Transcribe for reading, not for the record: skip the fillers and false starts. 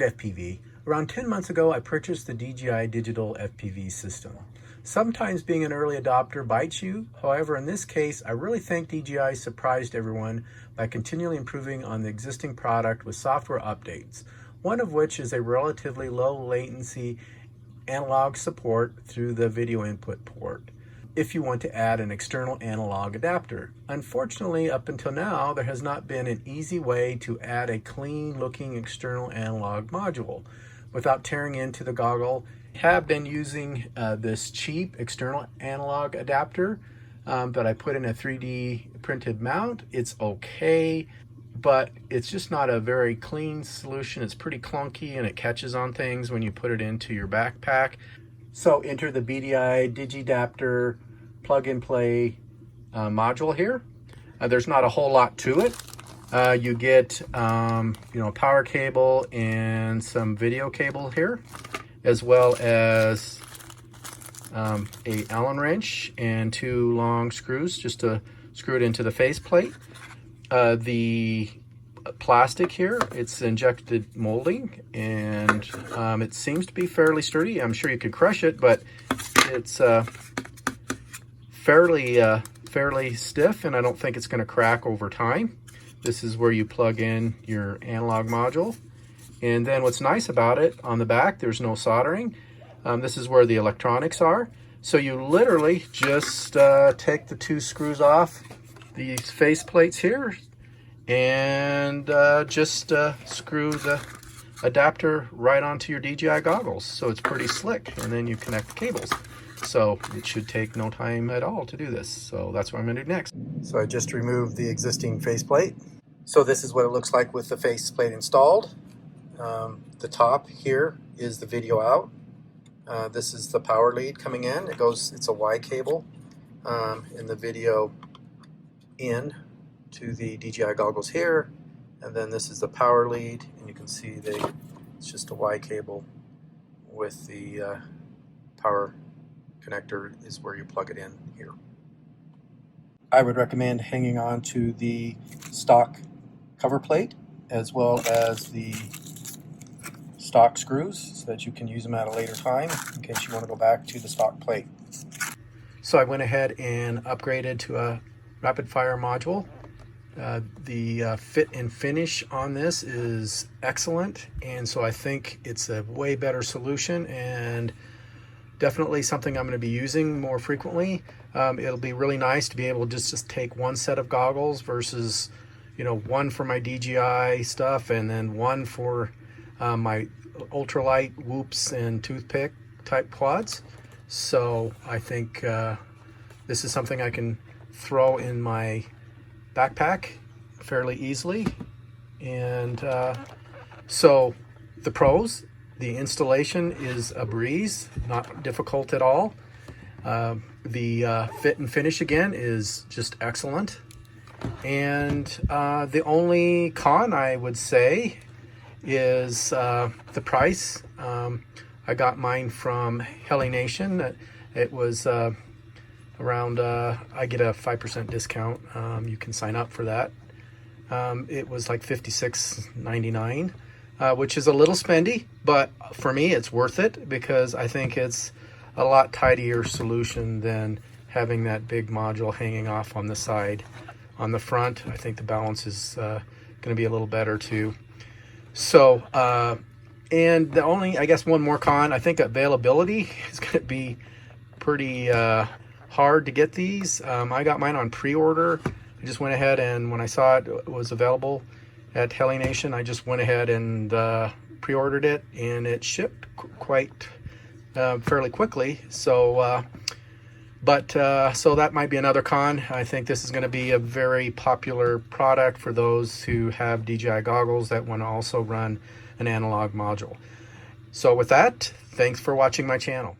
FPV. Around 10 months ago, I purchased the DJI Digital FPV system. Sometimes being an early adopter bites you. However, in this case, I really think DJI surprised everyone by continually improving on the existing product with software updates, one of which is a relatively low latency analog support through the video input port if you want to add an external analog adapter. Unfortunately, up until now, there has not been an easy way to add a clean looking external analog module without tearing into the goggle. I have been using this cheap external analog adapter that I put in a 3D printed mount. It's okay, but it's just not a very clean solution. It's pretty clunky and it catches on things when you put it into your backpack. So enter the BDI Digidapter plug and play module here. There's not a whole lot to it. You get power cable and some video cable here, as well as a Allen wrench and 2 long screws just to screw it into the faceplate. The plastic here, it's injected molding, and it seems to be fairly sturdy. I'm sure you could crush it, but it's fairly stiff, and I don't think it's going to crack over time. This is where you plug in your analog module, and then what's nice about it, on the back there's no soldering. This is where the electronics are, so you literally just take the 2 screws off these face plates here and just screw the adapter right onto your DJI goggles. So it's pretty slick, and then you connect the cables. So it should take no time at all to do this. So that's what I'm gonna do next. So I just removed the existing faceplate. So this is what it looks like with the faceplate installed. The top here is the video out. This is the power lead coming in. It's a Y cable, and the video in to the DJI goggles here, and then this is the power lead, and you can see it's just a Y cable with the power connector is where you plug it in here. I would recommend hanging on to the stock cover plate as well as the stock screws so that you can use them at a later time in case you want to go back to the stock plate. So I went ahead and upgraded to a rapid fire module. The fit and finish on this is excellent, and so I think it's a way better solution and definitely something I'm going to be using more frequently. It'll be really nice to be able to just take one set of goggles versus one for my DJI stuff and then one for my ultralight whoops and toothpick type quads. So I think this is something I can throw in my backpack fairly easily. And so the pros: the installation is a breeze, not difficult at all. The fit and finish again is just excellent. And the only con I would say is the price. I got mine from Heli-Nation. It was around, I get a 5% discount. You can sign up for that. It was like $56.99, which is a little spendy, but for me it's worth it because I think it's a lot tidier solution than having that big module hanging off on the side. On the front, I think the balance is going to be a little better too. So, and the only, I guess, one more con, I think availability is going to be pretty hard to get these. I got mine on pre-order. I just went ahead and when I saw it was available at Heli-Nation, I just went ahead and pre-ordered it, and it shipped quite fairly quickly. So, so that might be another con. I think this is going to be a very popular product for those who have DJI goggles that want to also run an analog module. So with that, thanks for watching my channel.